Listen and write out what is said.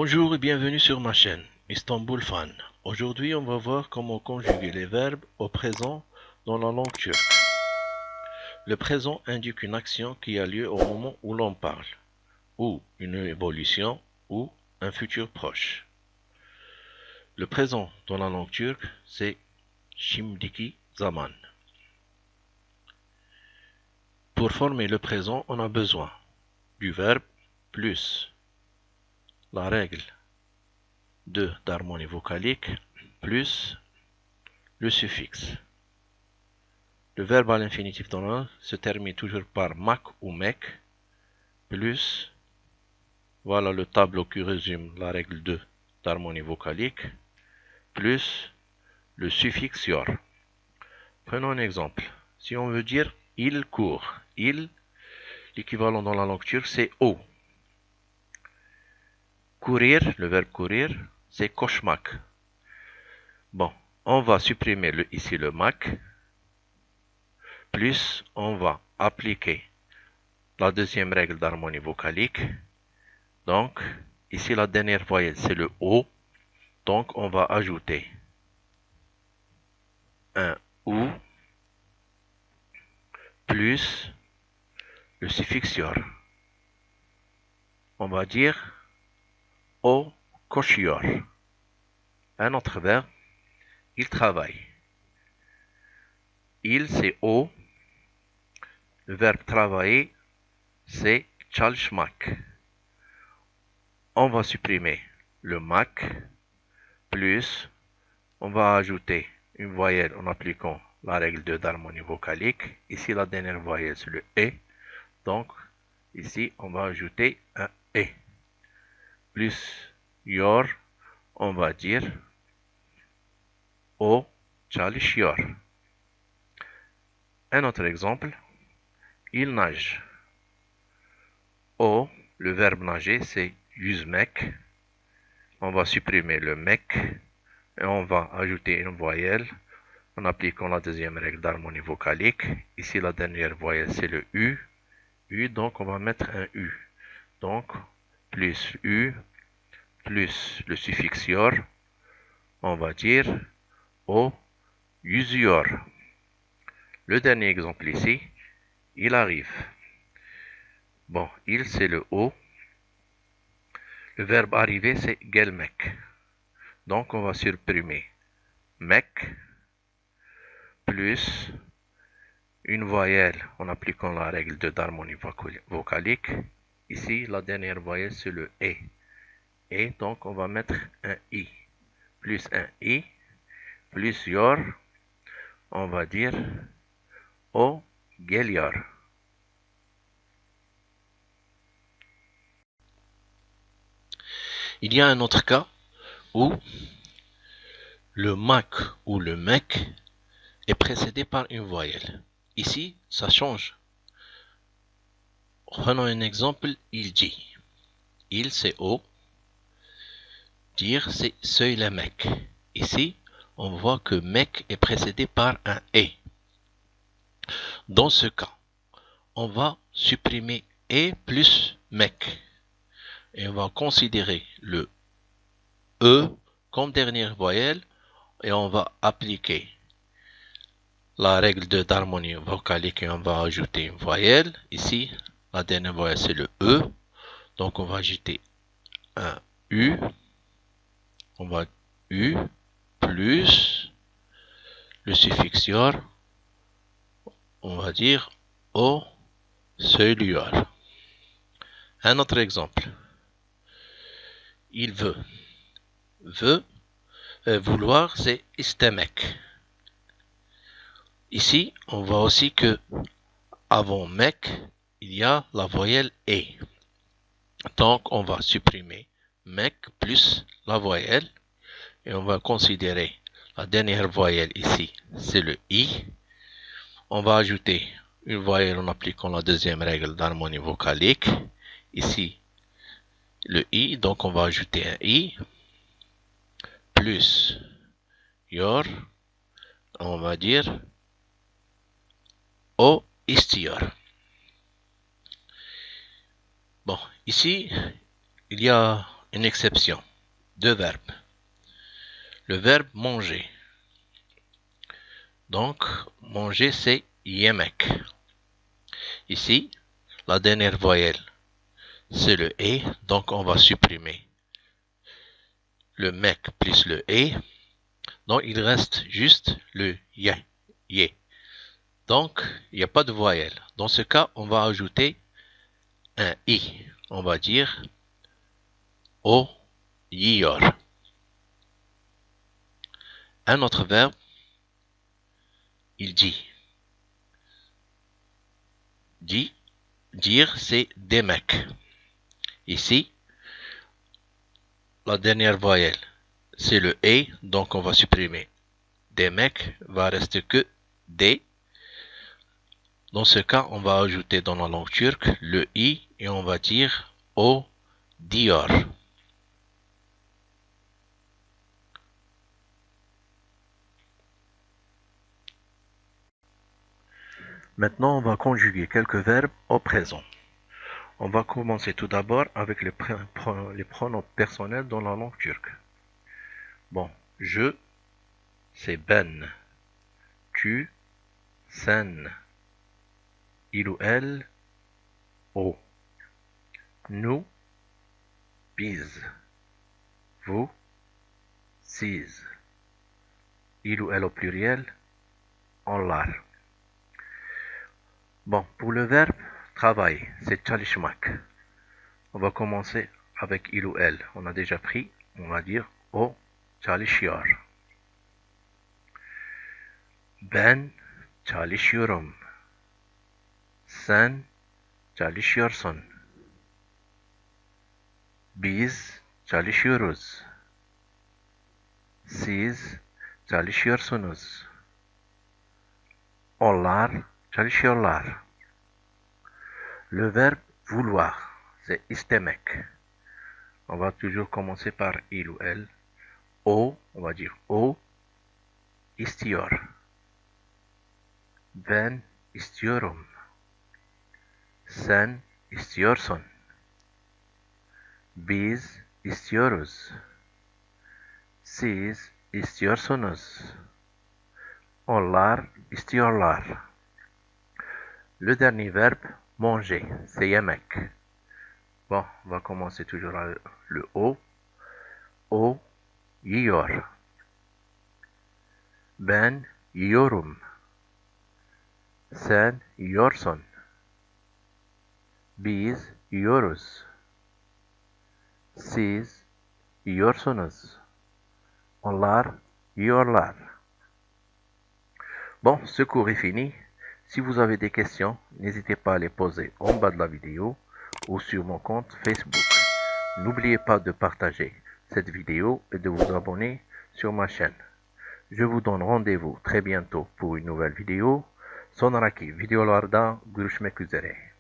Bonjour et bienvenue sur ma chaîne, Istanbul Fan. Aujourd'hui, on va voir comment conjuguer les verbes au présent dans la langue turque. Le présent indique une action qui a lieu au moment où l'on parle, ou une évolution, ou un futur proche. Le présent dans la langue turque, c'est şimdiki zaman. Pour former le présent, on a besoin du verbe plus la règle d'harmonie vocalique plus le suffixe. Le verbe à l'infinitif dans l'un se termine toujours par mak ou mek, plus, voilà le tableau qui résume la règle 2 d'harmonie vocalique, plus le suffixe yor. Prenons un exemple. Si on veut dire il court, il, l'équivalent dans la langue turque, c'est o. Courir, le verbe courir, c'est koşmak. Bon, on va supprimer ici le mak, plus on va appliquer la deuxième règle d'harmonie vocalique. Donc, ici la dernière voyelle c'est le O. Donc, on va ajouter un OU plus le suffixe yor. On va dire O koşuyor. Un autre verbe, il travaille. Il, c'est O. Le verbe travailler, c'est çalışmak. On va supprimer le mak, plus on va ajouter une voyelle en appliquant la règle 2 d'harmonie vocalique. Ici, la dernière voyelle, c'est le E. Donc, ici, on va ajouter un E. Plus yor, on va dire O çalışıyor. Un autre exemple, il nage. O, le verbe nager, c'est yüzmek. On va supprimer le mek et on va ajouter une voyelle en appliquant la deuxième règle d'harmonie vocalique. Ici, la dernière voyelle, c'est le U. U, donc on va mettre un U. Donc, plus U, plus le suffixe yor, on va dire O yüzüyor. Le dernier exemple ici, il arrive. Bon, il, c'est le O. Le verbe arriver, c'est gelmek. Donc, on va supprimer mek, plus une voyelle en appliquant la règle d'harmonie vocalique. Ici, la dernière voyelle, c'est le E. Et donc, on va mettre un I. Plus un I, plus yor, on va dire O geliyor. Il y a un autre cas où le mak ou le mek est précédé par une voyelle. Ici, ça change. Prenons un exemple, il dit. Il, c'est O. Dire, c'est söylemek. Ici, on voit que mek est précédé par un E. Dans ce cas, on va supprimer E plus mek. Et on va considérer le E comme dernière voyelle et on va appliquer la règle d'harmonie vocalique et on va ajouter une voyelle. Ici, la dernière voyelle c'est le E. Donc on va ajouter un U. On va U plus le suffixe yor. On va dire O söylüyor. Un autre exemple. Il veut. Vouloir, c'est istemek. Ici, on voit aussi que avant mek, il y a la voyelle E. Donc, on va supprimer mek plus la voyelle et on va considérer la dernière voyelle ici, c'est le I. On va ajouter une voyelle en appliquant la deuxième règle d'harmonie vocalique. Ici, le I, donc on va ajouter un I, plus yor, on va dire O istiyor. Bon, ici, il y a une exception. Deux verbes. Le verbe manger. Donc, manger, c'est yemek. Ici, la dernière voyelle, c'est le E, donc on va supprimer le mec plus le E. Donc, il reste juste le ye. Donc, il n'y a pas de voyelle. Dans ce cas, on va ajouter un I. On va dire o yiyor. Un autre verbe, il dit. Dire, c'est demek. Ici, la dernière voyelle, c'est le E, donc on va supprimer. Demek va rester que D. Dans ce cas, on va ajouter dans la langue turque le I et on va dire o diyor. Maintenant, on va conjuguer quelques verbes au présent. On va commencer tout d'abord avec les pronoms personnels dans la langue turque. Bon, je, c'est ben. Tu, sen. Il ou elle, o. Nous, biz. Vous, siz. Il ou elle au pluriel, onlar. Bon, pour le verbe travail, c'est çalışmak. On va commencer avec il ou elle. On a déjà pris, on va dire o çalışıyor. Ben çalışıyorum. Sen çalışıyorsun. Biz çalışıyoruz. Siz çalışıyorsunuz. Onlar çalışıyorlar. Le verbe vouloir, c'est istemek. On va toujours commencer par il ou elle. O, on va dire o istiyor. Ben istiyorum. Sen istiyorsun. Biz istiyoruz. Siz istiyorsunuz. Onlar istiyorlar. Le dernier verbe, manger, c'est yemek. Bon, on va commencer toujours avec le O. O, yiyor. Ben yiyorum. Sen yiyorsun. Biz yiyoruz. Siz yiyorsunuz. Onlar yiyorlar. Bon, ce cours est fini. Si vous avez des questions, n'hésitez pas à les poser en bas de la vidéo ou sur mon compte Facebook. N'oubliez pas de partager cette vidéo et de vous abonner sur ma chaîne. Je vous donne rendez-vous très bientôt pour une nouvelle vidéo. Sonraki videolarda görüşmek üzere.